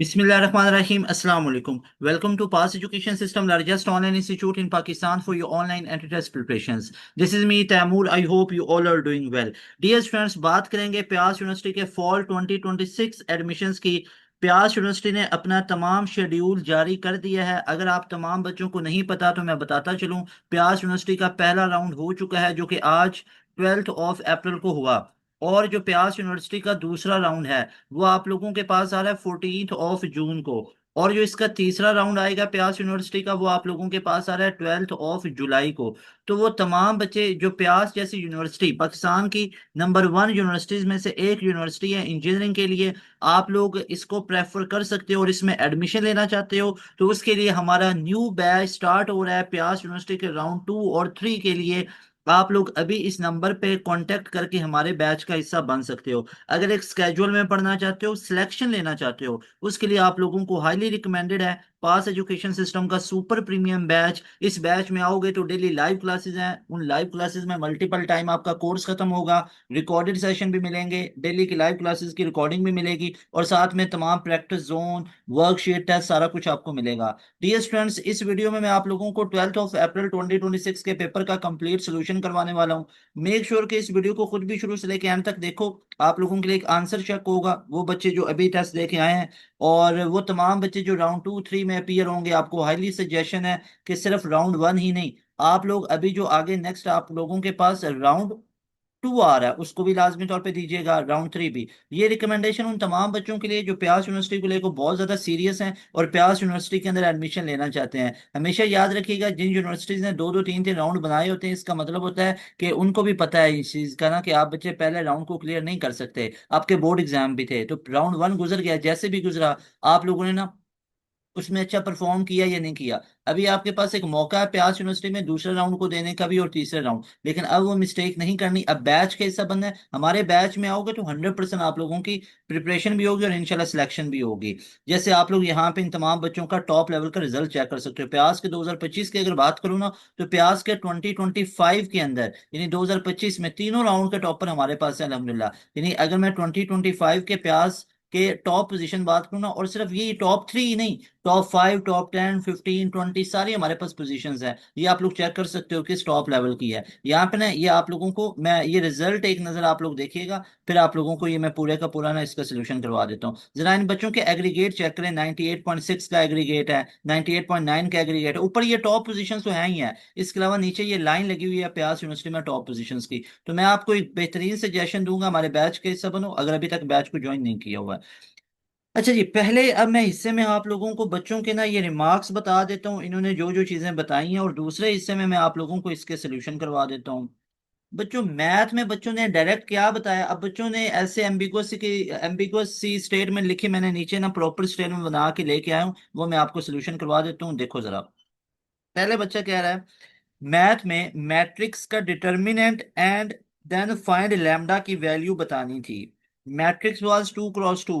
Bismillahirrahmanirrahim. Assalamu alaikum. Welcome to Pass Education System, largest online institute in Pakistan for your online entry-test preparations. This is me, Taimur. I hope you all are doing well. Dear students, बात करेंगे प्यास university के fall 2026 admissions की। प्यास university ने अपना तमाम schedule जारी कर दिया है। अगर आप तमाम बच्चों को नहीं पता तो मैं बताता चलूं, प्यास यूनिवर्सिटी का पहला राउंड हो चुका है जो कि आज 12 अप्रैल को हुआ। और जो प्यास यूनिवर्सिटी का दूसरा राउंड है वो आप लोगों के पास आ रहा है 14 जून को। और जो इसका तीसरा राउंड आएगा प्यास यूनिवर्सिटी का वो आप लोगों के पास आ रहा है 12 जुलाई को। तो वो तमाम बच्चे जो प्यास जैसी यूनिवर्सिटी पाकिस्तान की नंबर 1 यूनिवर्सिटीज में से एक यूनिवर्सिटी है इंजीनियरिंग के लिए, आप लोग इसको प्रेफर कर सकते हो और इसमें एडमिशन लेना चाहते हो तो उसके लिए हमारा न्यू बैच स्टार्ट हो रहा है प्यास यूनिवर्सिटी के राउंड 2 और 3 के लिए। आप लोग अभी इस नंबर पे कांटेक्ट करके हमारे बैच का हिस्सा बन सकते हो। अगर एक स्केड्यूल में पढ़ना चाहते हो, सिलेक्शन लेना चाहते हो, उसके लिए आप लोगों को हाईली रिकमेंडेड है पास एजुकेशन सिस्टम का सुपर प्रीमियम बैच। इस बैच में आओगे तो डेली लाइव क्लासेस हैं, उन लाइव क्लासेस में मल्टीपल टाइम आपका कोर्स खत्म होगा, रिकॉर्डेड सेशन भी मिलेंगे, डेली की लाइव क्लासेस की रिकॉर्डिंग भी मिलेगी और साथ में तमाम प्रैक्टिस जोन, वर्कशीट, टेस्ट सारा कुछ आपको मिलेगा। डियर स्टूडेंट्स, इस वीडियो में मैं आप लोगों को 12 अप्रैल 2026 के पेपर का कंप्लीट सोल्यूशन करवाने वाला हूँ। मेक श्योर कि इस वीडियो को खुद भी शुरू से लेकर एंड तक देखो। आप लोगों के लिए एक आंसर चेक होगा, वो बच्चे जो अभी टेस्ट देके आए हैं और वो तमाम बच्चे जो राउंड 2 3 में अपीयर होंगे, आपको हाईली सजेशन है कि सिर्फ राउंड 1 ही नहीं, आप लोग अभी जो आगे नेक्स्ट आप लोगों के पास राउंड 2 आ रहा है उसको भी लाजमी तौर पे दीजिएगा, राउंड 3 भी। ये रिकमेंडेशन उन तमाम बच्चों के लिए जो प्यास यूनिवर्सिटी को लेकर बहुत ज्यादा सीरियस हैं और प्यास यूनिवर्सिटी के अंदर एडमिशन लेना चाहते हैं। हमेशा याद रखिएगा, जिन यूनिवर्सिटीज ने 2 2 3 3 राउंड बनाए होते हैं इसका मतलब होता है कि उनको भी पता है इस चीज का ना कि आप बच्चे पहले राउंड को क्लियर नहीं कर सकते। आपके बोर्ड एग्जाम भी थे तो राउंड 1 गुजर गया, जैसे भी गुजरा आप लोगों ने ना उसमें अच्छा परफॉर्म किया या नहीं किया। अभी आपके पास एक मौका है प्यास यूनिवर्सिटी में दूसरे राउंड को देने का भी और तीसरे राउंड, लेकिन अब वो मिस्टेक नहीं करनी। अब बैच का हिस्सा बनना है, हमारे बैच में आओगे तो 100% आप लोगों की प्रिपरेशन भी होगी और इंशाल्लाह सिलेक्शन भी होगी। जैसे आप लोग यहाँ पे इन तमाम बच्चों का टॉप लेवल का रिजल्ट चेक कर सकते हो। प्यास के 2025 की अगर बात करूँ ना तो प्यास के 2025 के अंदर यानी 2025 में तीनों राउंड के टॉपर हमारे पास है अल्हम्दुलिल्लाह। यानी अगर मैं 2025 के प्यास के टॉप पोजीशन बात करूँ ना, और सिर्फ ये टॉप 3 ही नहीं, टॉप 5 टॉप 10 15 20 सारी हमारे पास पोजीशंस हैं। ये आप लोग चेक कर सकते हो किस टॉप लेवल की है। यहाँ पे ना ये आप लोगों को मैं ये रिजल्ट एक नजर आप लोग देखिएगा, फिर आप लोगों को ये मैं पूरे का पूरा ना इसका सोल्यूशन करवा देता हूँ। जरा इन बच्चों के एग्रीगेट चेक करें, 98.6 का एग्रीगेट है, 98.9 का एग्रीगेट है। ऊपर ये टॉप पोजीशन तो है ही है, इसके अलावा नीचे ये लाइन लगी हुई है प्यास यूनिवर्सिटी में टॉप पोजीशन की। तो मैं आपको एक बेहतरीन सजेशन दूंगा, हमारे बैच के हिस्सा बनो अगर अभी तक बैच को ज्वाइन नहीं किया हुआ है। अच्छा जी, पहले अब मैं हिस्से में आप लोगों को बच्चों के ना ये रिमार्क्स बता देता हूँ, इन्होंने जो जो चीजें बताई हैं, और दूसरे हिस्से में मैं आप लोगों को इसके सोल्यूशन करवा देता हूँ। बच्चों मैथ में बच्चों ने डायरेक्ट क्या बताया, अब बच्चों ने ऐसे एम्बिगुअस सी स्टेटमेंट लिखी, मैंने नीचे ना प्रॉपर स्टेटमेंट बना के लेके आया हूँ, वो मैं आपको सोल्यूशन करवा देता हूँ। देखो जरा, पहले बच्चा कह रहा है मैथ में मैट्रिक्स का determinant and then find lambda की वैल्यू बतानी थी। Matrix was 2 cross 2।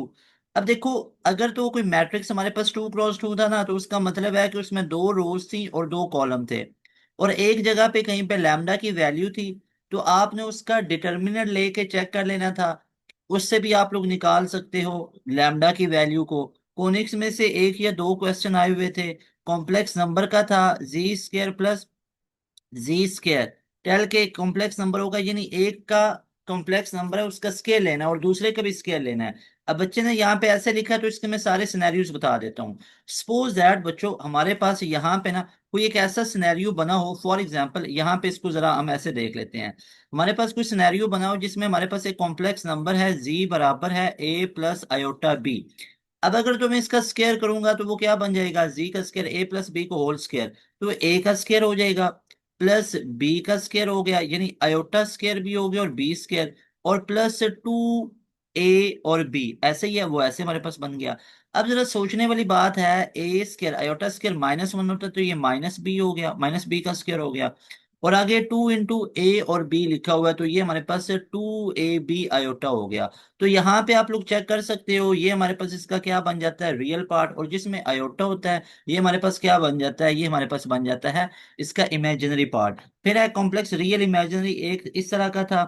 अब देखो, अगर तो कोई मैट्रिक्स हमारे पास 2 क्रॉस 2 था ना तो उसका मतलब है कि उसमें 2 रोज थी और 2 कॉलम थे और एक जगह पे कहीं पे लैम्डा की वैल्यू थी। तो आपने उसका डिटर्मिनेंट लेके चेक कर लेना था, उससे भी आप लोग निकाल सकते हो लैम्डा की वैल्यू को। कोनिक्स में से एक या दो क्वेश्चन आए हुए थे, कॉम्प्लेक्स नंबर का था जी स्क्वायर प्लस जी स्क्वायर। टेल के कॉम्प्लेक्स नंबर होगा, यानी एक का कॉम्प्लेक्स नंबर है उसका स्केयर लेना है और दूसरे का भी स्केयर लेना है। अब बच्चे ने यहाँ पे ऐसे लिखा है तो इसके मैं सारे सिनेरियोज बता देता हूँ। सपोज दैट बच्चों हमारे पास यहाँ पे ना कोई एक ऐसा सिनेरियो बना हो, फॉर एग्जांपल यहाँ पे इसको जरा हम ऐसे देख लेते हैं। हमारे पास कोई सिनेरियो बना हो जिसमें हमारे पास एक कॉम्प्लेक्स नंबर है जी बराबर है a + i b। अब अगर तो मैं इसका स्केयर करूंगा तो वो क्या बन जाएगा, जी का स्केयर a + b को होल स्केयर, तो ए का स्केयर हो जाएगा प्लस बी का स्केयर हो गया, यानी आयोटा स्केयर भी हो गया और बी स्केयर, और +2a और b, ऐसे ही है वो ऐसे हमारे पास बन गया। अब जरा सोचने वाली बात है, ए स्केयर आयोटा स्केयर -1 होता है तो ये -b हो गया, -b का स्केयर हो गया, और आगे 2 × a और b लिखा हुआ है तो ये हमारे पास 2ab आयोटा हो गया। तो यहाँ पे आप लोग चेक कर सकते हो, ये हमारे पास इसका क्या बन जाता है, रियल पार्ट, और जिसमें आयोटा होता है ये हमारे पास क्या बन जाता है, ये हमारे पास बन जाता है इसका इमेजिनरी पार्ट। फिर है कॉम्प्लेक्स रियल इमेजिनरी, एक इस तरह का था।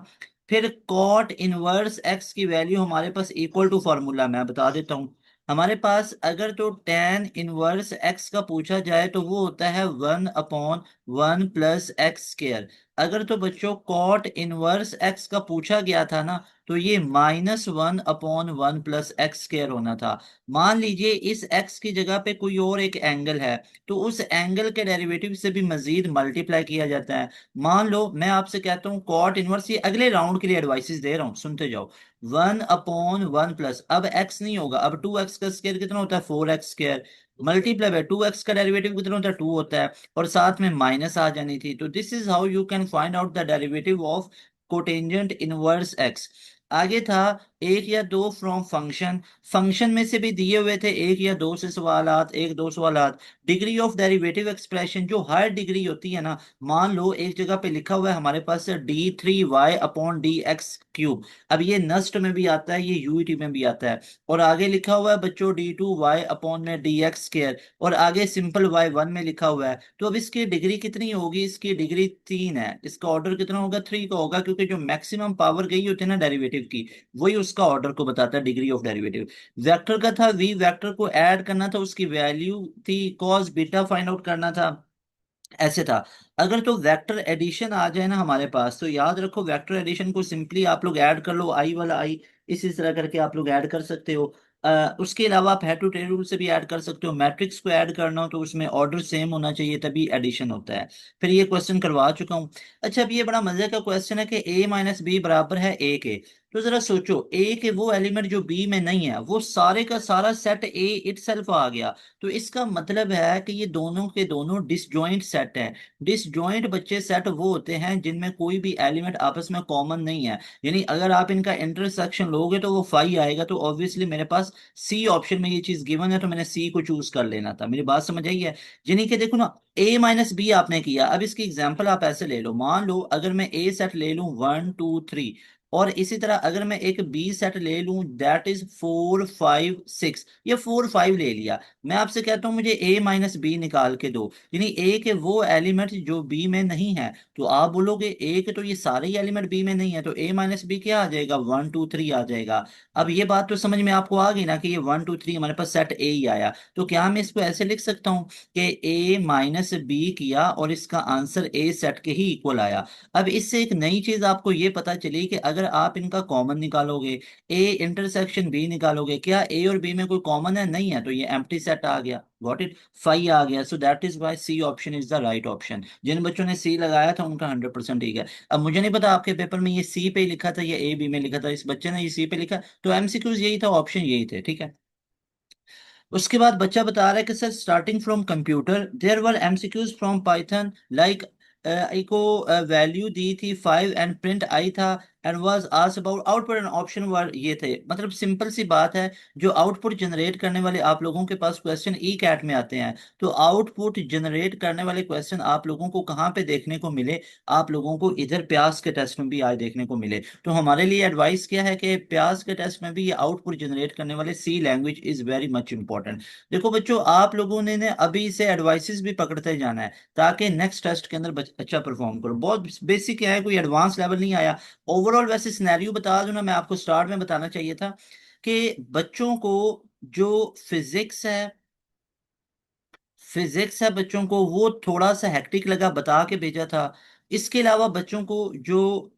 फिर कॉट इनवर्स एक्स की वैल्यू हमारे पास इक्वल टू फार्मूला मैं बता देता हूँ। हमारे पास अगर तो tan इनवर्स x का पूछा जाए तो वो होता है 1/1 + x²। अगर तो बच्चों cot इनवर्स x का पूछा गया था ना, तो ये -1/1 + x² होना था। मान लीजिए इस x की जगह पे कोई और एक एंगल है, तो उस एंगल के डेरिवेटिव से भी मजीद मल्टीप्लाई किया जाता है। मान लो मैं आपसे कहता हूँ कॉट इनवर्स, ये अगले राउंड के लिए एडवाइसेस दे रहा हूँ, सुनते जाओ। 1/1 अब x नहीं होगा, अब 2x का स्क्वायर कितना होता है 4x², मल्टीप्लाई बाय 2x का डेरिवेटिव कितना होता है 2 होता है, और साथ में माइनस आ जानी थी। तो this is how you can find out the derivative of cotangent inverse x। आगे था एक या दो फ्रॉम फंक्शन। फंक्शन में से भी दिए हुए थे एक या दो से सवालात, एक दो सवालात। डिग्री ऑफ डेरिवेटिव एक्सप्रेशन, जो हर डिग्री होती है ना, मान लो एक जगह पे लिखा हुआ है हमारे पास d3y/dx³। अब ये नस्ट में भी आता है, ये यूईटी में भी आता है। और आगे लिखा हुआ है बच्चों d2y/dx², और आगे सिंपल y1 में लिखा हुआ है। तो अब इसकी डिग्री कितनी होगी, इसकी डिग्री 3 है, इसका ऑर्डर कितना होगा 3 का होगा, क्योंकि जो मैक्सिमम पावर गई होती है ना डेरिवेटिव की, वही उसका ऑर्डर को बताता है, डिग्री ऑफ डेरिवेटिव। वेक्टर का था v, वेक्टर को ऐड करना था, उसकी वैल्यू थी cos बीटा फाइंड आउट करना था, ऐसे था। अगर तो वेक्टर एडिशन आ जाए ना हमारे पास, तो याद रखो वेक्टर एडिशन को सिंपली आप लोग ऐड कर लो, आई वाला आई, इसी तरह करके आप लोग ऐड कर सकते हो। उसके अलावा आप हेड टू टेल रूल से भी ऐड कर सकते हो। मैट्रिक्स को ऐड करना हो तो उसमें ऑर्डर सेम होना चाहिए, तभी एडिशन होता है। फिर ये क्वेश्चन करवा चुका हूँ। अच्छा, अब ये बड़ा मजे का क्वेश्चन है कि a-b बराबर है a के। तो जरा सोचो, a के वो एलिमेंट जो b में नहीं है, वो सारे का सारा सेट a इटसेल्फ आ गया। तो इसका मतलब है कि ये दोनों के दोनों डिसजॉइंट सेट हैं। डिसजॉइंट बच्चे सेट वो होते हैं जिनमें कोई भी एलिमेंट आपस में कॉमन नहीं है। यानी अगर आप इनका इंटरसेक्शन लोगे तो वो फाई आएगा। तो ऑब्वियसली मेरे पास सी ऑप्शन में ये चीज गिवन है, तो मैंने सी को चूज कर लेना था। मेरी बात समझ आई है? यानी कि देखो ना, a-b आपने किया। अब इसकी एग्जांपल आप ऐसे ले लो, मान लो अगर मैं ए सेट ले लूं 1 2 3, और इसी तरह अगर मैं एक बी सेट ले लूं दैट इज 4 5 6, ये 4 5 ले लिया। मैं आपसे कहता हूं मुझे a-b निकाल के दो, यानी ए के वो एलिमेंट जो बी में नहीं है। तो आप बोलोगे ए के तो ये सारे ही एलिमेंट बी में नहीं है, तो a-b क्या आ जाएगा 1 2 3 आ जाएगा। अब ये बात तो समझ में आपको आ गई ना कि ये 1 2 3 हमारे पास सेट ए ही आया। तो क्या मैं इसको ऐसे लिख सकता हूँ कि a-b किया और इसका आंसर ए सेट के ही इक्वल आया। अब इससे एक नई चीज आपको ये पता चली कि अगर आप इनका कॉमन निकालोगे, ए इंटरसेक्शन बी निकालोगे, क्या ए और बी में कोई कॉमन है? नहीं है, तो ये एम्प्टी सेट आ गया। Got it? फाई आ गया। So that is why C option is the right option. जिन बच्चों ने सी लगाया था उनका 100% ठीक है। अब मुझे नहीं पता आपके पेपर में ये सी पे लिखा था या ए बी में लिखा था, इस बच्चे ने ये सी पे लिखा, तो एमसीक्यूज यही था, ऑप्शन यही थे, ठीक है। उसके बाद बच्चा बता रहा है कि sir starting from computer there were MCQs from Python like I को वैल्यू दी थी 5 एंड प्रिंट आई था and was asked about output and option were ये थे। मतलब सिंपल सी बात है, जो आउटपुट जनरेट करने वाले आप लोगों के पास क्वेश्चन ई कैट में आते हैं, तो आउटपुट जनरेट करने वाले क्वेश्चन आप लोगों को कहाँ पे देखने को मिले? आप लोगों को इधर प्यास के टेस्ट में भी आज देखने को मिले। तो हमारे लिए एडवाइस क्या है कि प्यास के टेस्ट में भी ये आउटपुट जनरेट करने वाले C language is very much important. देखो बच्चों, आप लोगों ने अभी से एडवाइसेस भी पकड़ते जाना है, ताकि नेक्स्ट टेस्ट के अंदर अच्छा परफॉर्म करो। बहुत बेसिक है, कोई एडवांस लेवल नहीं आया। ओवरऑल वैसे सिनेरियो बता दूं ना, मैं आपको स्टार्ट में बताना चाहिए था कि बच्चों को जो फिजिक्स है फिजिक्स है बच्चों को वो थोड़ा सा हेक्टिक लगा, बता के भेजा था। इसके अलावा बच्चों को जो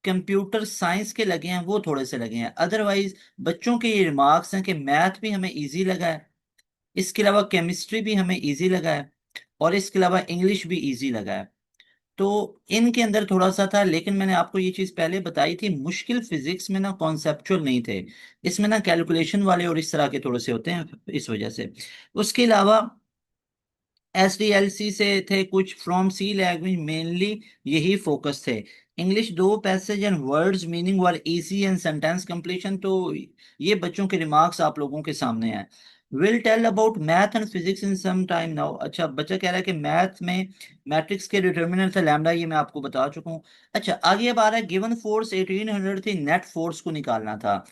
कंप्यूटर साइंस के लगे हैं वो थोड़े से लगे हैं। अदरवाइज बच्चों के ये रिमार्क्स हैं कि मैथ भी हमें इजी लगा है, इसके अलावा केमिस्ट्री भी हमें इजी लगा है, और इसके अलावा इंग्लिश भी इजी लगा है। तो इनके अंदर थोड़ा सा था, लेकिन मैंने आपको ये चीज पहले बताई थी, मुश्किल फिजिक्स में ना कॉन्सेप्चुअल नहीं थे, इसमें ना कैलकुलेशन वाले और इस तरह के थोड़े से होते हैं, इस वजह से। उसके अलावा एसडीएलसी से थे कुछ, फ्रॉम सी लैंग्वेज मेनली यही फोकस थे। इंग्लिश दो passage and words meaning were easy and sentence completion. तो ये बच्चों के रिमार्क्स आप लोगों के सामने हैं। Will tell about math and physics in some time now. अच्छा, बच्चा कह रहा है कि मैथ में मैट्रिक्स के डिटर्मिनेंट थे लैम्डा, ये मैं आपको बता चुका हूँ। अच्छा, आगे अब आ रहा है गिवन फोर्स 1800 थी, नेट फोर्स को निकालना था।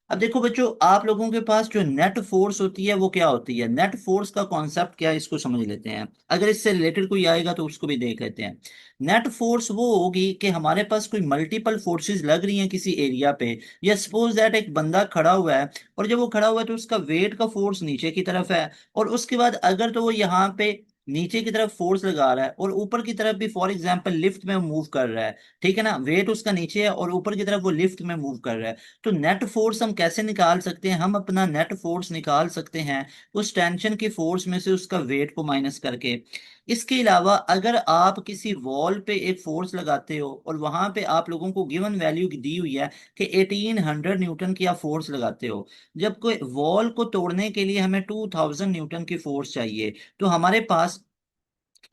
अब देखो बच्चों, आप लोगों के पास जो नेट फोर्स होती है वो क्या होती है? नेट फोर्स का कॉन्सेप्ट क्या है, इसको समझ लेते हैं। अगर इससे रिलेटेड कोई आएगा तो उसको भी देख लेते हैं। नेट फोर्स वो होगी कि हमारे पास कोई मल्टीपल फोर्सेस लग रही हैं किसी एरिया पे, या सपोज दैट एक बंदा खड़ा हुआ है, और जब वो खड़ा हुआ है तो उसका वेट का फोर्स नीचे की तरफ है, और उसके बाद अगर तो वो यहाँ पे नीचे की तरफ फोर्स लगा रहा है और ऊपर की तरफ भी फॉर एग्जांपल लिफ्ट में मूव कर रहा है, ठीक है ना, वेट उसका नीचे है और ऊपर की तरफ वो लिफ्ट में मूव कर रहा है, तो नेट फोर्स हम कैसे निकाल सकते हैं? हम अपना नेट फोर्स निकाल सकते हैं उस टेंशन की फोर्स में से उसका वेट को माइनस करके। इसके अलावा अगर आप किसी वॉल पे एक फोर्स लगाते हो और वहां पे आप लोगों को गिवन वैल्यू दी हुई है कि 1800 न्यूटन की आप फोर्स लगाते हो, जब कोई वॉल को तोड़ने के लिए हमें 2000 न्यूटन की फोर्स चाहिए, तो हमारे पास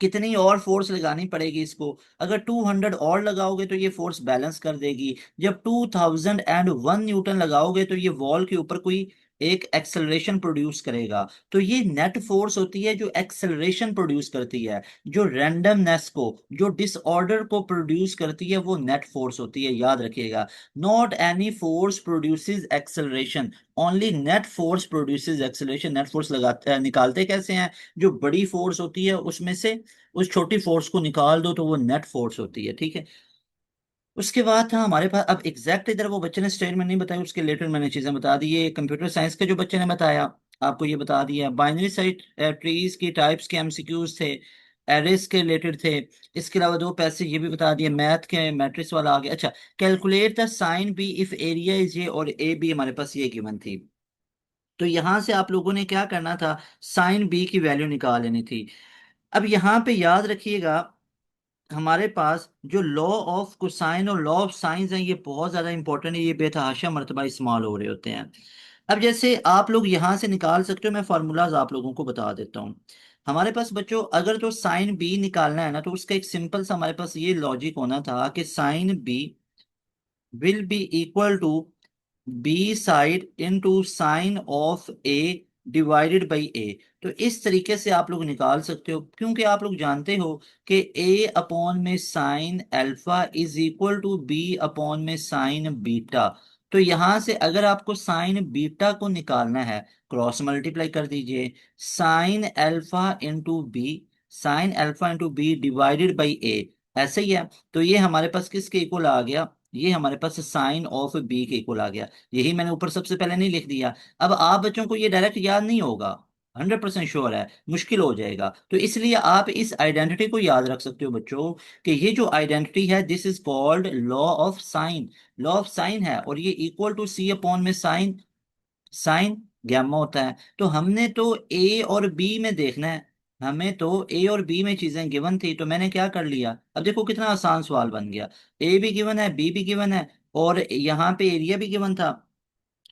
कितनी और फोर्स लगानी पड़ेगी इसको? अगर 200 और लगाओगे तो ये फोर्स बैलेंस कर देगी। जब 2001 न्यूटन लगाओगे तो ये वॉल के ऊपर कोई एक एक्सेलरेशन प्रोड्यूस करेगा। तो ये नेट फोर्स होती है जो एक्सेलरेशन प्रोड्यूस करती है, जो रैंडमनेस को, जो डिसऑर्डर को प्रोड्यूस करती है, वो नेट फोर्स होती है, याद रखिएगा। Not any force produces acceleration, only net force produces acceleration. Net force लगाते हैं, निकालते कैसे हैं? जो बड़ी फोर्स होती है उसमें से उस छोटी फोर्स को निकाल दो तो वो नेट फोर्स होती है, ठीक है। उसके बाद था हमारे पास, अब एग्जैक्ट इधर वो बच्चे ने स्टेटमेंट नहीं बताई, उसके रिलेटेड मैंने चीजें बता दी। ये कंप्यूटर साइंस के जो बच्चे ने बताया, आपको ये बता दिया। बाइनरी साइट ट्रीज की टाइप्स के एमसीक्यूज थे, एरेस के रिलेटेड थे। इसके अलावा दो पैसे ये भी बता दिए, मैथ के मैट्रिक्स वाला आ गया। अच्छा, calculate the sine B if area is A और ए बी हमारे पास ये गिवन थी। तो यहां से आप लोगों ने क्या करना था? साइन बी की वैल्यू निकाल लेनी थी। अब यहाँ पे याद रखिएगा, हमारे पास जो लॉ ऑफ कोसाइन और लॉ ऑफ साइंस है ये बहुत ज्यादा इंपॉर्टेंट है, ये बेतहाशा मर्तबा इस्तेमाल हो रहे होते हैं। अब जैसे आप लोग यहाँ से निकाल सकते हो, मैं फार्मूलाज आप लोगों को बता देता हूँ। हमारे पास बच्चों अगर तो साइन बी निकालना है ना, तो उसका एक सिंपल सा हमारे पास ये लॉजिक होना था कि sine B will be equal to B side into sine of A divided by A. तो इस तरीके से आप लोग निकाल सकते हो, क्योंकि आप लोग जानते हो कि ए अपॉन में sine alpha is equal to B upon में साइन बीटा। तो यहां से अगर आपको साइन बीटा को निकालना है, क्रॉस मल्टीप्लाई कर दीजिए, sine alpha into B, sine alpha into B divided by A, ऐसे ही है। तो ये हमारे पास किसके इक्वल आ गया? ये हमारे पास साइन ऑफ बी के इक्वल आ गया। यही मैंने ऊपर सबसे पहले नहीं लिख दिया। अब आप बच्चों को ये डायरेक्ट याद नहीं होगा, 100% श्योर है, मुश्किल हो जाएगा। तो इसलिए आप इस आइडेंटिटी को याद रख सकते हो बच्चों, कि ये जो आइडेंटिटी है this is called law of sine. Law of sine है, और ये इक्वल टू सी अपॉन में साइन, साइन गैमा होता है। तो हमने तो ए और बी में देखना है, हमें तो ए और बी में चीजें गिवन थी, तो मैंने क्या कर लिया? अब देखो कितना आसान सवाल बन गया। ए भी गिवन है, बी भी गिवन है, और यहाँ पे एरिया भी गिवन था।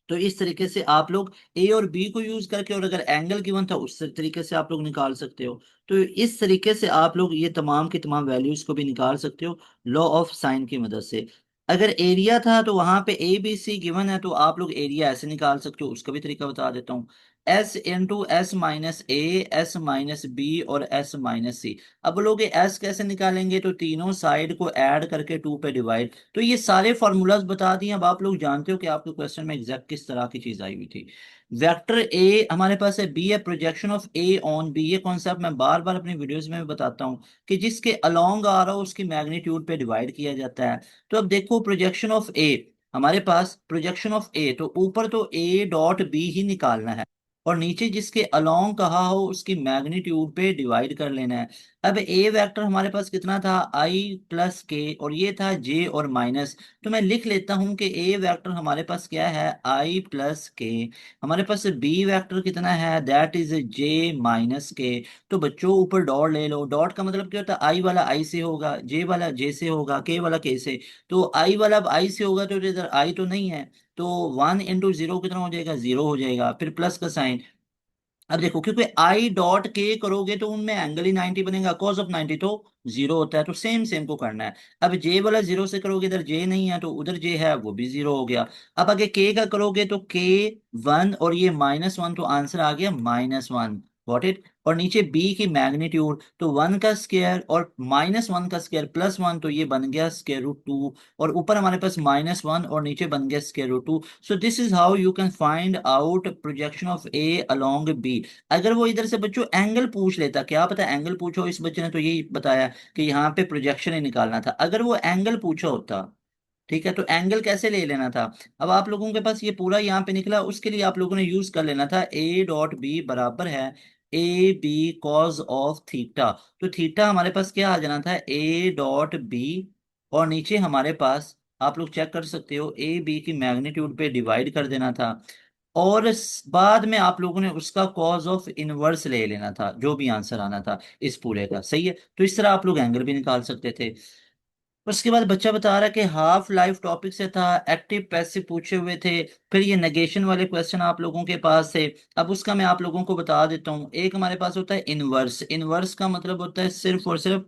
तो इस तरीके से आप लोग ए और बी को यूज करके, और अगर एंगल गिवन था उस तरीके से आप लोग निकाल सकते हो। तो इस तरीके से आप लोग ये तमाम की तमाम वैल्यूज को भी निकाल सकते हो लॉ ऑफ साइन की मदद से। अगर एरिया था तो वहां पे ए बी सी गिवन है, तो आप लोग एरिया ऐसे निकाल सकते हो, उसका भी तरीका बता देता हूँ। एस इंटू एस माइनस ए, एस माइनस बी और एस माइनस सी। अब लोग एस कैसे निकालेंगे? तो तीनों साइड को ऐड करके टू पे डिवाइड। तो ये सारे फॉर्मूलाज बता दिए। अब आप लोग जानते हो कि आपके क्वेश्चन में एग्जैक्ट किस तरह की चीज आई हुई थी। वेक्टर ए हमारे पास है, बी है projection of A on B. ये कॉन्सेप्ट मैं बार बार अपनी वीडियोस में भी बताता हूँ कि जिसके अलोंग आ रहा हो उसकी मैग्नीट्यूड पे डिवाइड किया जाता है। तो अब देखो प्रोजेक्शन ऑफ ए, हमारे पास प्रोजेक्शन ऑफ ए, तो ऊपर तो ए डॉट बी ही निकालना है, और नीचे जिसके अलोंग कहा हो उसकी मैग्नीट्यूड पे डिवाइड कर लेना है। अब ए वेक्टर हमारे पास कितना था? आई प्लस के, और ये था जे और माइनस। तो मैं लिख लेता हूं कि ए वेक्टर हमारे पास क्या है? आई प्लस के। हमारे पास बी वेक्टर कितना है? दैट इज जे माइनस के। तो बच्चों ऊपर डॉट ले लो। डॉट का मतलब क्या होता है? आई वाला आई से होगा, जे वाला जे से होगा, के वाला के से। तो आई वाला अब आई से होगा, तो इधर आई तो नहीं है, तो 1 इंटू 0 कितना हो जाएगा? 0 हो जाएगा, फिर प्लस का साइन। अब देखो, क्योंकि आई डॉट के करोगे तो उनमें एंगल ही 90 बनेगा, कॉस ऑफ 90 तो 0 होता है, तो सेम सेम को करना है। अब जे वाला 0 से करोगे, इधर जे नहीं है तो उधर जे है वो भी 0 हो गया। अब आगे के का करोगे तो के 1, और ये -1, तो आंसर आ गया -1। Got it. और नीचे b की मैग्नीट्यूड, तो 1 का स्क्वायर और -1 का स्क्वायर +1, तो ये बन गया √2, और ऊपर हमारे पास -1 और नीचे बन गया √2। So this is how you can find out projection of a along b। अगर वो इधर से बच्चों एंगल पूछ लेता, क्या पता एंगल पूछो, इस बच्चे ने तो यही बताया कि यहाँ पे प्रोजेक्शन ही निकालना था, अगर वो एंगल पूछा होता, ठीक है, तो एंगल कैसे ले लेना था। अब आप लोगों के पास ये पूरा यहाँ पे निकला, उसके लिए आप लोगों ने यूज कर लेना था a.b बराबर है ab cos ऑफ थीटा। तो थीटा हमारे पास क्या आ जाना था, a.b, और नीचे हमारे पास आप लोग चेक कर सकते हो ए बी की मैग्नीट्यूड पे डिवाइड कर देना था, और बाद में आप लोगों ने उसका कॉज ऑफ इनवर्स ले लेना था, जो भी आंसर आना था इस पूरे का। सही है, तो इस तरह आप लोग एंगल भी निकाल सकते थे। उसके बाद बच्चा बता रहा है कि हाफ लाइफ टॉपिक से था, एक्टिव पैसिव पूछे हुए थे, फिर ये नेगेशन वाले क्वेश्चन आप लोगों के पास थे। अब उसका मैं आप लोगों को बता देता हूँ। एक हमारे पास होता है इनवर्स, इनवर्स का मतलब होता है सिर्फ और सिर्फ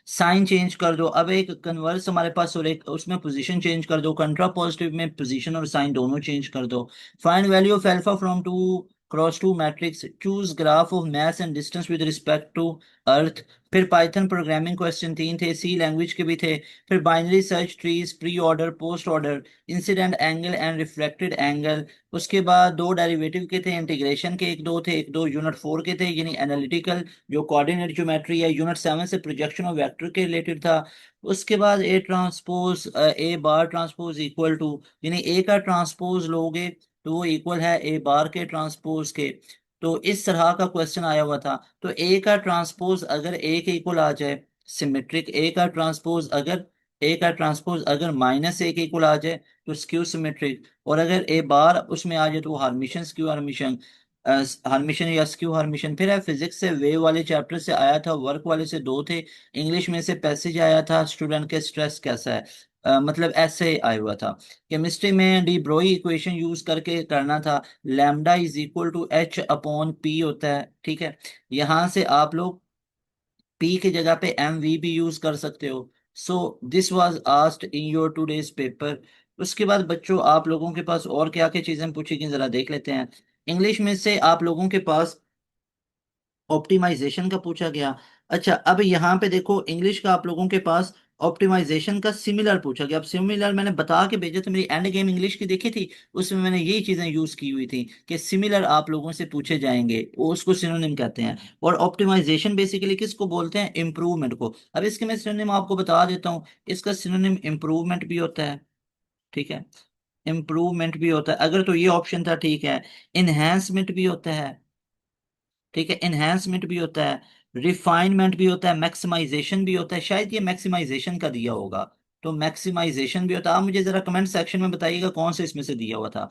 साइन चेंज कर दो। अब एक कन्वर्स हमारे पास, और एक उसमें पोजीशन चेंज कर दो, कंट्रा पॉजिटिव में पोजीशन और साइन दोनों चेंज कर दो। Find value of alpha from two cross two matrix, choose graph of mass and distance with respect to earth. फिर पाइथन प्रोग्रामिंग क्वेश्चन 3 थे, सी लैंग्वेज के भी थे। फिर binary search trees, pre order, post order, incident angle and reflected angle. उसके बाद दो derivative के थे, इंटीग्रेशन के एक दो थे, एक दो यूनिट 4 के थे, यानी एनालिटिकल जो कोऑर्डिनेट ज्योमेट्री है, यूनिट 7 से प्रोजेक्शन ऑफ वेक्टर के रिलेटेड था। उसके बाद A transpose A bar transpose equal to, यानी ए का ट्रांसपोज लोगे तो वो इक्वल है ए बार के ट्रांसपोज के। तो इस तरह का क्वेश्चन आया हुआ था। तो ए का ट्रांसपोज अगर ए के इक्वल आ जाए, सिमेट्रिक। ए का ट्रांसपोज अगर -a के इक्वल आ जाए तो स्क्यू सिमेट्रिक। और अगर ए बार उसमें आ जाए तो वो हार्मिशन स्क्यू हार्मिशन, हार्मिशन या स्क्यू हार्मिशन। फिर है फिजिक्स से वेव वाले चैप्टर से आया था, वर्क वाले से दो थे, इंग्लिश में से पैसेज आया था स्टूडेंट के स्ट्रेस कैसा है, मतलब ऐसे आया हुआ था। केमिस्ट्री में डी ब्रोई इक्वेशन यूज करके करना था, lambda is equal to h/p होता है, ठीक है। यहाँ से आप लोग p की जगह पे mv भी यूज कर सकते हो। So this was asked in your today's paper. उसके बाद बच्चों आप लोगों के पास और क्या क्या चीजें पूछी गई जरा देख लेते हैं। इंग्लिश में से आप लोगों के पास ऑप्टिमाइजेशन का पूछा गया। अच्छा, अब यहाँ पे देखो इंग्लिश का आप लोगों के पास ऑप्टिमाइजेशन का सिमिलर पूछा गया। अब सिमिलर मैंने बता के भेजा था, मेरी एंड गेम इंग्लिश की देखी थी, उसमें मैंने यही चीजें यूज की हुई थी कि सिमिलर आप लोगों से पूछे जाएंगे, वो उसको सिनोनिम कहते हैं। और ऑप्टिमाइजेशन बेसिकली किसको बोलते हैं, इंप्रूवमेंट को। अब इसके मैं सिनोनिम आपको बता देता हूँ। इसका सिनोनिम इंप्रूवमेंट भी होता है, ठीक है, इंप्रूवमेंट भी होता है अगर तो ये ऑप्शन था, ठीक है। इनहेंसमेंट भी होता है, ठीक है, एनहेंसमेंट भी होता है, रिफाइनमेंट भी होता है, मैक्सिमाइजेशन भी होता है। शायद ये मैक्सिमाइजेशन का दिया होगा, तो मैक्सिमाइजेशन भी होता है। आप मुझे जरा कमेंट सेक्शन में बताइएगा कौन से इसमें से दिया हुआ था।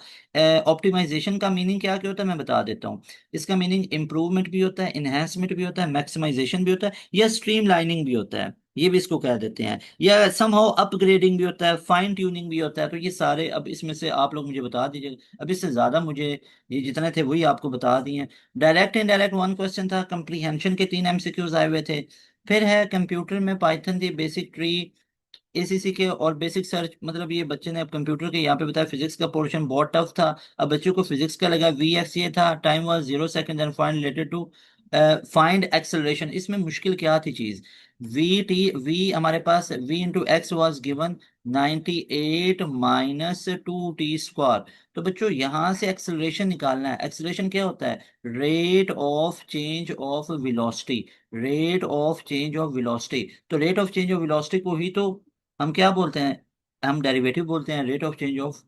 ऑप्टिमाइजेशन का मीनिंग क्या क्या होता है मैं बता देता हूँ। इसका मीनिंग इंप्रूवमेंट भी होता है, इन्हेंसमेंट भी होता है, मैक्सिमाइजेशन भी होता है, या स्ट्रीमलाइनिंग भी होता है, ये भी इसको कह देते हैं, या समहाउ अपग्रेडिंग भी होता है, फाइन ट्यूनिंग भी होता है। तो ये सारे अब इसमें से आप लोग मुझे बता दीजिएगा। अब इससे ज्यादा मुझे, ये जितने थे वही आपको बता दिए। डायरेक्ट इनडायरेक्ट वन क्वेश्चन था, कंप्रीहेंशन के 3 एमसीक्यूज आए हुए थे। फिर है कंप्यूटर में Python the basic tree, ACC के और बेसिक सर्च। मतलब ये बच्चे ने अब कंप्यूटर के यहाँ पे बताया, फिजिक्स का पोर्शन बहुत टफ था। अब बच्चों को फिजिक्स का लगा, वीएक्स ये था, time was 0 second and find related to find acceleration. इसमें मुश्किल क्या थी चीज, वी हमारे पास V into X was given 98 -2t²। तो बच्चों यहाँ से एक्सेलरेशन निकालना है। एक्सेलरेशन क्या होता है, rate of change of velocity, rate of change of velocity. तो rate of change of velocity को ही तो हम क्या बोलते हैं, हम डेरिवेटिव बोलते हैं, rate of change of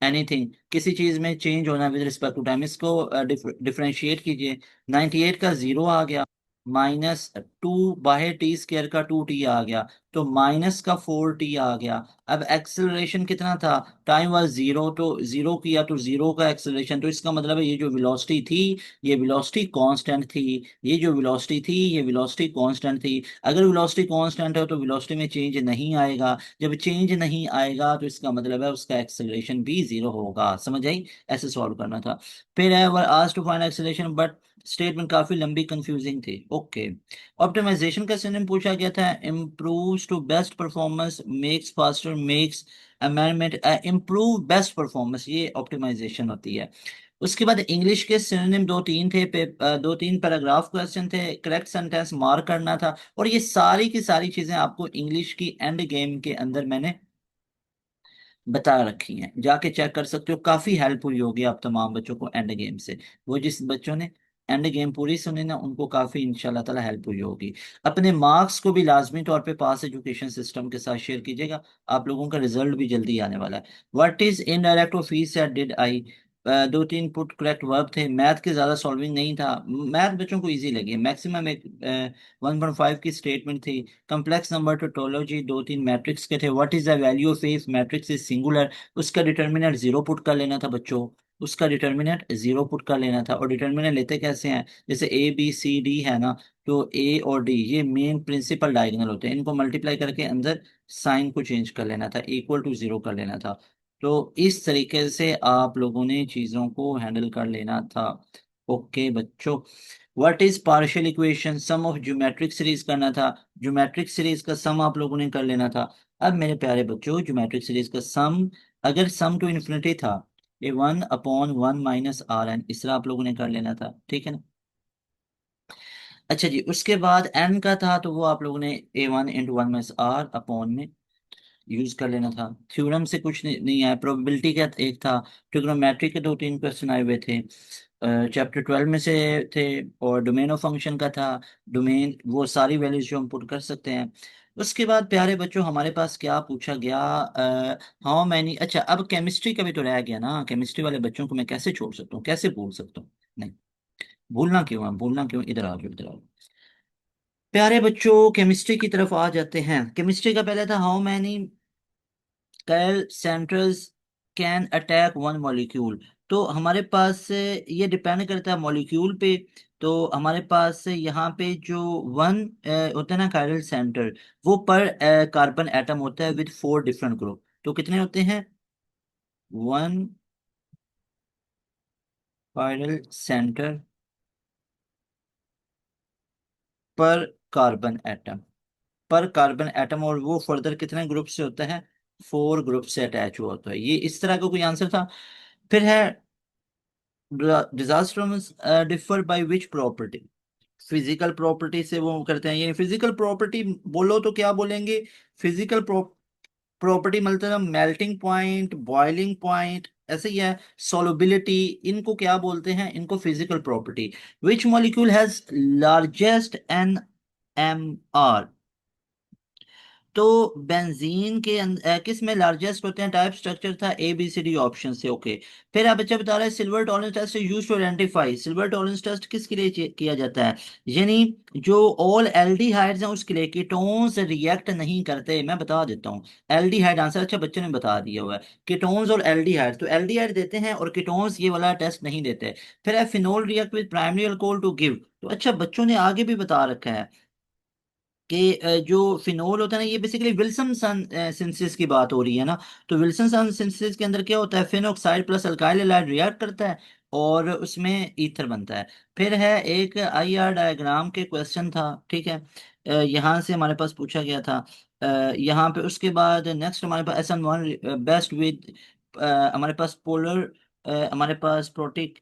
anything, किसी चीज में चेंज होना विद रिस्पेक्ट टू टाइम। इसको डिफरेंशिएट कीजिए, 98 का 0 आ गया, -2 बाहर t² का 2t आ गया, तो -4t आ गया। अब एक्सेलरेशन कितना था, टाइम वाज 0, तो 0 किया तो 0 का एक्सेलरेशन। तो इसका मतलब है ये जो वेलोसिटी थी, ये वेलोसिटी कांस्टेंट थी, ये जो वेलोसिटी थी ये वेलोसिटी कांस्टेंट थी। अगर वेलोसिटी कांस्टेंट है तो वेलोसिटी में चेंज नहीं आएगा, जब चेंज नहीं आएगा तो इसका मतलब है उसका एक्सेलरेशन भी 0 होगा। समझ आई, ऐसे सॉल्व करना था। फिर है were asked to find acceleration but statement काफी लंबी कंफ्यूजिंग थी। ओके, ऑप्टिमाइजेशन का सिनोनिम पूछा गया था, improves to best performance, makes faster, makes amendment, improve best performance, ये ऑप्टिमाइजेशन होती है। उसके बाद इंग्लिश के सिनोनिम दो तीन थे, दो तीन पैराग्राफ क्वेश्चन थे, करेक्ट सेंटेंस मार्क करना था। और ये सारी की सारी चीजें आपको इंग्लिश की एंड गेम के अंदर मैंने बता रखी हैं, जाके चेक कर सकते हो। काफी हेल्प हुई होगी आप तमाम बच्चों को एंड गेम से। वो जिस बच्चों ने एंड गेम पूरी सुनी ना, उनको काफी इंशाल्लाह ताला हेल्प हुई होगी। अपने मार्क्स को भी लाजमी तौर पे पास एजुकेशन सिस्टम के साथ शेयर कीजिएगा, आप लोगों का रिजल्ट भी जल्दी आने वाला है। What is indirect of he said did I, दो तीन पुट करेक्ट वर्ब थे। मैथ के ज्यादा सॉल्विंग नहीं था, मैथ बच्चों को इजी लगी। मैक्सिमम एक 1.5 की स्टेटमेंट थी। कम्प्लेक्स नंबर टोटोलॉजी दो तीन मैट्रिक्स के थे। What is the value of if matrix is singular, उसका डिटर्मिनेंट जीरो पुट कर लेना था बच्चों। उसका डिटर्मिनेंट जीरो पुट कर लेना था। और डिटर्मिनेंट लेते कैसे हैं, जैसे ए बी सी डी है ना, तो ए और डी ये मेन प्रिंसिपल डायगोनल होते हैं, इनको मल्टीप्लाई करके अंदर साइन को चेंज कर लेना था, इक्वल टू जीरो कर लेना था। तो इस तरीके से आप लोगों ने चीजों को हैंडल कर लेना था। ओके बच्चों। What is partial equation, sum of geometric series करना था। ज्योमेट्रिक सीरीज का सम आप लोगों ने कर लेना था। अब मेरे प्यारे बच्चों, ज्योमेट्रिक सीरीज का सम, अगर सम टू इन्फिनिटी था, ये 1/1 - Rn, इस तरह आप लोगों ने कर लेना था, ठीक है ना। अच्छा जी, उसके बाद n का था, तो वो आप लोगों ने A1 × 1 - R में यूज कर लेना था। थ्योरम से कुछ नहीं आया। प्रोबेबिलिटी का एक था। ट्रिग्नोमेट्री के दो तीन क्वेश्चन आए हुए थे, चैप्टर 12 में से थे। और डोमेन ऑफ फंक्शन का था। डोमेन वो सारी वैल्यूज जो हम पुट कर सकते हैं। उसके बाद प्यारे बच्चों हमारे पास क्या पूछा गया, हाउ मैनी, अच्छा अब केमिस्ट्री का भी तो रह गया ना। केमिस्ट्री वाले बच्चों को मैं कैसे छोड़ सकता हूँ, कैसे भूल सकता हूँ। नहीं, भूलना क्यों है, भूलना क्यों, इधर आ जाओ, इधर आओ। प्यारे बच्चों केमिस्ट्री की तरफ आ जाते हैं। केमिस्ट्री का पहले था, how many cal centres can attack one molecule. तो हमारे पास से ये डिपेंड करता है मॉलिक्यूल पे। तो हमारे पास से यहाँ पे जो वन होता है ना कायरल सेंटर, वो पर कार्बन एटम होता है विद 4 डिफरेंट ग्रुप। तो कितने होते हैं, वन कायरल सेंटर पर कार्बन एटम, पर कार्बन एटम। और वो फर्दर कितने ग्रुप से होता है, 4 ग्रुप से अटैच हुआ होता है। ये इस तरह का कोई आंसर था। फिर है, disaster differ by which property, physical property से वो करते हैं। ये फिजिकल प्रॉपर्टी बोलो तो क्या बोलेंगे, फिजिकल प्रॉपर्टी मतलब मेल्टिंग पॉइंट, बॉइलिंग पॉइंट, ऐसे ही है। सॉल्युबिलिटी, इनको क्या बोलते हैं, इनको physical property. Which molecule has largest N M R, तो बेंजीन के किस में लार्जेस्ट होते हैं, टाइप स्ट्रक्चर था A B C D option से। ओके। फिर आप बच्चा बता रहे हैं silver tolerance test use to identify, silver tolerance test किसके लिए किया जाता है, यानी जो ऑल एल्डिहाइड्स हैं उसके लिए। कीटोन्स रिएक्ट नहीं करते, मैं बता देता हूँ। एल्डिहाइड आंसर, अच्छा बच्चे ने बता दिया हुआ है। कीटोन्स और एल्डिहाइड, तो एल्डिहाइड देते हैं और कीटोन्स ये वाला टेस्ट नहीं देते। फिर है phenol react with primary alcohol to give, तो अच्छा बच्चों ने आगे भी बता रखा है कि जो फिनोल होता है ना, ये बेसिकली विल्सन सन सिंथेसिस की बात हो रही है ना। तो विल्सन सन सिंथेसिस के अंदर क्या होता है, phenoxide plus alkyl halide react करता है और उसमें ईथर बनता है। फिर है एक आईआर डायग्राम के क्वेश्चन था, ठीक है। यहाँ से हमारे पास पूछा गया था। यहाँ पे उसके बाद नेक्स्ट हमारे पास SN1 बेस्ट विद, हमारे पास पोलर, हमारे पास प्रोटिक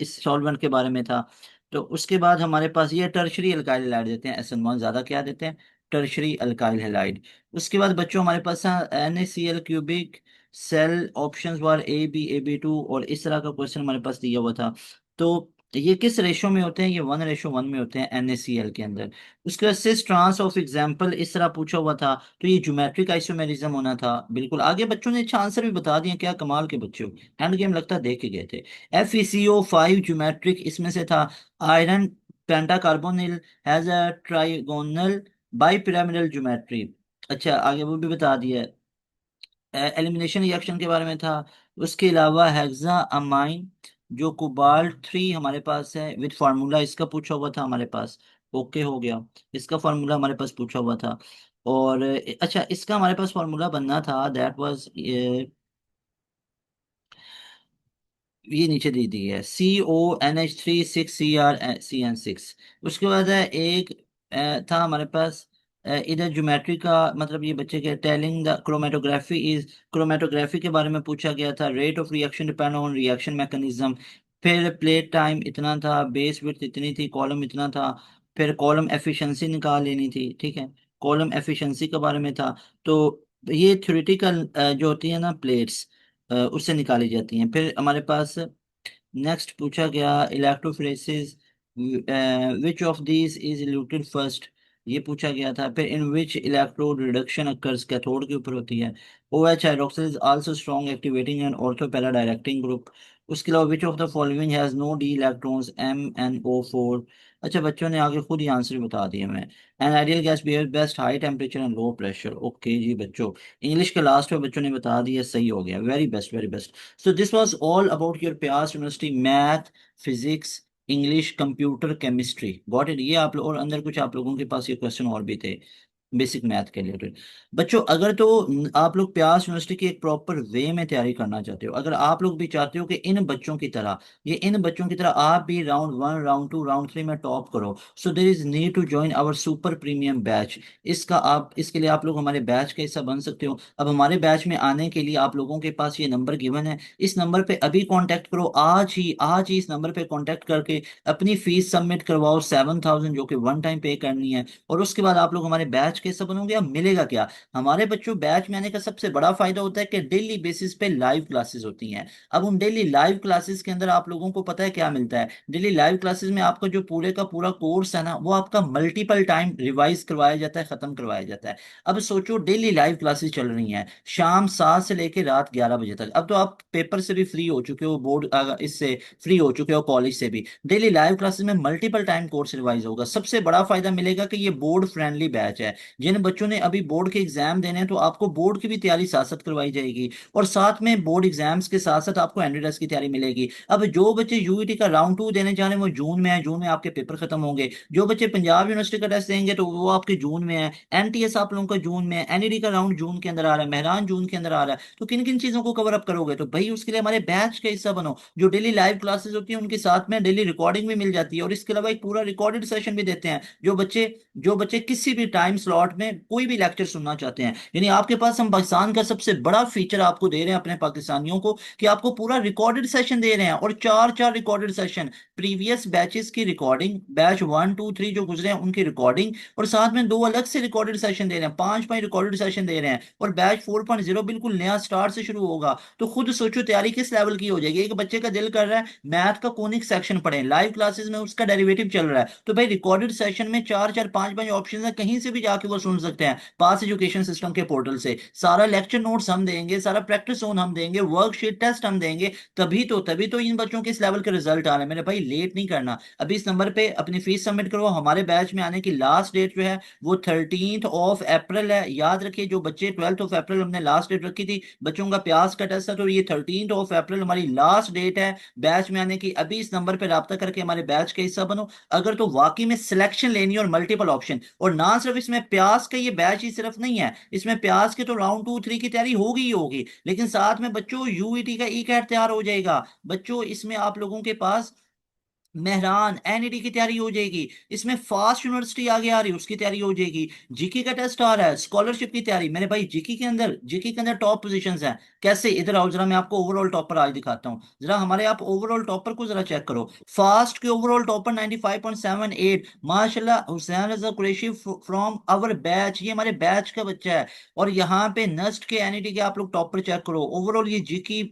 इस सॉल्वेंट के बारे में था। तो उसके बाद हमारे पास ये टर्शरी अल्काइल हैलाइड देते हैं, SN1 ज्यादा क्या देते हैं, टर्शरी अल्काइल हैलाइड। उसके बाद बच्चों हमारे पास NaCl क्यूबिक सेल, ऑप्शंस वर AB AB2, और इस तरह का क्वेश्चन हमारे पास दिया हुआ था। तो ये किस रेशो में होते हैं, ये 1:1 में होते हैं NaCl के अंदर। उसके बाद सिस ट्रांस ऑफ एग्जाम्पल इस तरह पूछा हुआ था, तो ये ज्योमेट्रिक आइसोमेरिज्म होना था बिल्कुल। आगे बच्चों ने अच्छा आंसर भी बता दिया, क्या कमाल के बच्चे हो, एंड गेम लगता है देख के गए थे। FeCO5 ज्योमेट्रिक इसमें से था। Iron pentacarbonyl has a trigonal bipyramidal geometry, अच्छा आगे वो भी बता दिया। एलिमिनेशन रिएक्शन के बारे में था। उसके अलावा हेक्सा अमाइन जो कोबाल्ट 3 हमारे पास है विद फार्मूला, इसका पूछा हुआ था हमारे पास। ओके हो गया, इसका फार्मूला हमारे पास पूछा हुआ था। और अच्छा इसका हमारे पास फार्मूला बनना था, दैट वाज ये नीचे दी दी है, CONH3 6 CrCN6। उसके बाद है एक था हमारे पास इधर ज्योमेट्री का मतलब ये बच्चे के telling the chromatography is, chromatography के बारे में पूछा गया था। Rate of reaction depend on reaction mechanism. फिर प्लेट टाइम इतना था, बेस विड्थ इतनी थी, कॉलम इतना था। फिर कॉलम एफिशिएंसी निकाल लेनी थी, ठीक है। कॉलम एफिशिएंसी के बारे में था। तो ये थ्योरेटिकल जो होती है ना प्लेट्स, उससे निकाली जाती हैं। फिर हमारे पास नेक्स्ट पूछा गया electrophoresis, which of these is eluted first, ये पूछा गया था। फिर in which electrode reduction occurs, cathode के ऊपर होती है। O H hydroxide is also strong activating and ortho para directing group. उसके अलावा which of the following has no D electrons, MnO4। अच्छा, बच्चों ने आगे खुद ही आंसर बता दिए। मैं an ideal gas behave best high temperature and low pressure. Okay जी बच्चों, इंग्लिश के लास्ट में बच्चों ने बता दिया, सही हो गया, very best very best. So this was all about your Pyas University math, physics, English, computer, chemistry. Got it? ये आप लोग, और अंदर कुछ आप लोगों के पास ये क्वेश्चन और भी थे बेसिक मैथ के रिलेटेड। बच्चों अगर तो आप लोग प्यास यूनिवर्सिटी की एक प्रॉपर वे में तैयारी करना चाहते हो, अगर आप लोग भी चाहते हो कि इन बच्चों की तरह, ये इन बच्चों की तरह आप भी राउंड 1, राउंड 2, राउंड 3 में टॉप करो, so there is need to join our super premium batch. इसका आप, इसके लिए आप लोग हमारे बैच का हिस्सा बन सकते हो। अब हमारे बैच में आने के लिए आप लोगों के पास ये नंबर गिवन है, इस नंबर पे अभी कांटेक्ट करो, आज ही इस नंबर पे कांटेक्ट करके अपनी फीस सबमिट करवाओ, 7,000 जो कि वन टाइम पे करनी है। और उसके बाद आप लोग हमारे बैच के हिस्सा बनोगे। अब मिलेगा क्या हमारे बच्चों, बैच में आने का सबसे बड़ा फायदा होता है कि डेली बेसिस पे लाइव क्लासेस होती हैं। अब उन डेली लाइव क्लासेस के अंदर आप लोगों को पता है क्या मिलता है, डेली लाइव क्लासेस में आपका जो पूरे का पूरा कोर्स है ना, वो आपका मल्टीपल टाइम रिवाइज करवाया जाता है, खत्म करवाया जाता है। अब सोचो डेली लाइव क्लासेस चल रही हैं शाम 7 से लेकर रात 11 बजे तक। अब तो आप पेपर से भी फ्री हो चुके हो, बोर्ड इससे फ्री हो चुके हो, कॉलेज से भी। डेली लाइव क्लासेस में मल्टीपल टाइम कोर्स रिवाइज होगा। सबसे बड़ा फायदा मिलेगा कि ये बोर्ड फ्रेंडली बैच है। जिन बच्चों ने अभी बोर्ड के एग्जाम देने हैं तो आपको बोर्ड की भी तैयारी साथ साथ करवाई जाएगी, और साथ में बोर्ड एग्जाम्स के साथ साथ आपको एंट्रेंस की तैयारी मिलेगी। अब जो बच्चे यूईटी का राउंड 2 देने जा रहे हैं वो जून में है, जून में आपके पेपर खत्म होंगे। जो बच्चे पंजाब यूनिवर्सिटी का टेस्ट देंगे तो वो आपके जून में है, एनटीएस आप लोगों का जून में है, एनईडी का राउंड जून के अंदर आ रहा है, मेहरान जून के अंदर आ रहा है। तो किन किन चीजों को कवर अप करोगे, तो भाई उसके लिए हमारे बैच का हिस्सा बनो। जो डेली लाइव क्लासेस होती है उनके साथ में डेली रिकॉर्डिंग भी मिल जाती है, और इसके अलावा एक पूरा रिकॉर्डेड सेशन भी देते हैं। जो बच्चे किसी भी टाइम स्लॉट में कोई भी लेक्चर सुनना चाहते हैं, यानी आपके पास हम पाकिस्तान का सबसे बड़ा फीचर आपको दे रहे हैं अपने पाकिस्तानियों को, कि आपको पूरा रिकॉर्डेड सेशन दे रहे हैं, और चार चार रिकॉर्डेड सेशन, प्रीवियस बैचेस की रिकॉर्डिंग, बैच 1, 2, 3 जो गुजरे हैं उनकी रिकॉर्डिंग, और साथ में 2 अलग से रिकॉर्डेड सेशन दे रहे हैं, 5 5 रिकॉर्डेड सेशन दे रहे हैं। और बैच 4.0 बिल्कुल नया स्टार्ट से शुरू होगा। तो खुद सोचो तैयारी किस लेवल की हो जाएगी। एक बच्चे का दिल कर रहा है मैथ का कोनिक सेक्शन पढ़े, लाइव क्लासेस में उसका डेरिवेटिव चल रहा है, तो भाई रिकॉर्डेड सेशन में 4 4 5 5 ऑप्शन है, कहीं से भी जाके वो सुन सकते हैं पास एजुकेशन सिस्टम के पोर्टल से। सारा लेक्चर नोट्स हम देंगे, सारा प्रैक्टिस जोन हम देंगे, वर्कशीट टेस्ट हम देंगे। तभी तो इन बच्चों के इस लेवल के रिजल्ट आ रहे हैं। मेरे भाई लेट नहीं करना, अभी इस नंबर पे अपनी फीस सबमिट करो। हमारे बैच में आने की लास्ट डेट जो है वो 13 है। याद रखिए, जो बच्चे 12 हमने लास्ट डेट रखी थी बच्चों का प्यास का टेस्ट था, तो ये 13 हमारी लास्ट डेट है बैच में आने की। अभी इस नंबर पे राब्ता करके हमारे बैच का हिस्सा बनो। अगर तो वाकई में सिलेक्शन लेनी है और मल्टीपल ऑप्शन, और ना सिर्फ इसमें प्यास का ये बैच ही सिर्फ नहीं है, इसमें प्यास के तो राउंड 2 3 की तैयारी होगी ही होगी, लेकिन साथ में बच्चों यूईटी का ई कैट तैयार हो जाएगा। बच्चों इसमें आप लोगों के पास मेहरान एनईडी की तैयारी हो जाएगी, इसमें फास्ट यूनिवर्सिटी आगे आ रही है उसकी तैयारी हो जाएगी, जीके का टेस्ट आ रहा है, स्कॉलरशिप की तैयारी। मेरे भाई जीके के अंदर टॉप पोजीशंस हैं। कैसे, इधर आओ जरा, मैं आपको ओवरऑल टॉपर आज दिखाता हूँ। जरा हमारे आप ओवरऑल टॉपर को जरा चेक करो। फास्ट के ओवरऑल टॉपर 95.78, माशाल्लाह हुसैन रजा कुरैशी फ्रॉम आवर बैच, ये हमारे बैच का बच्चा है। और यहाँ पे नस्ट के एनईडी के आप लोग टॉपर चेक करो। ओवरऑल ये जीकी,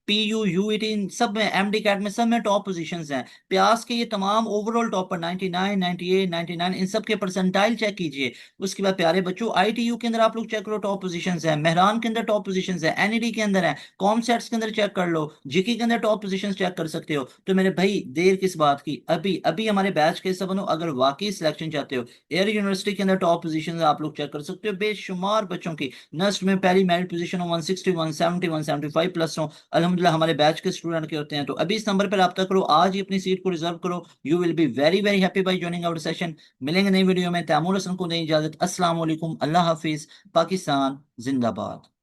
पीयू, यूईटी, इन सब में, एमडी कैट में, सब में टॉप पोजीशंस हैं। प्यास के ये तमाम ओवरऑल टॉपर 99, 98, 99, इन सब के परसेंटाइल चेक कीजिए। उसके बाद प्यारे बच्चों आईटीयू के अंदर आप लोग चेक करो, टॉप पोजीशंस है, मेहरान के अंदर टॉप पोजीशंस है, एनईडी के अंदर है, कॉमसेट्स के अंदर चेक कर लो, जीके के अंदर टॉप पोजीशंस चेक कर सकते हो। तो मेरे भाई देर किस बात की, अभी अभी हमारे बैच के हिस्सा बनो। अगर वाकई सिलेक्शन चाहते हो, एयर यूनिवर्सिटी के अंदर टॉप पोजीशंस आप लोग चेक कर सकते हो, बेशुमार बच्चों की। नस्ट में पहली मेरिट पोजीशन हो, 160, 170, 175 प्लस हो, अल्हम्दुलिल्लाह हमारे बैच के स्टूडेंट के होते हैं। तो अभी इस नंबर पर रब्ता करो, आज ही अपनी सीट को रिजर्व करो। You will be very very happy by joining our session. मिलेंगे नई वीडियो में, तैमूर हसन को नई इजाजत। अस्सलाम वालेकुम, अल्लाह हाफिज, पाकिस्तान जिंदाबाद।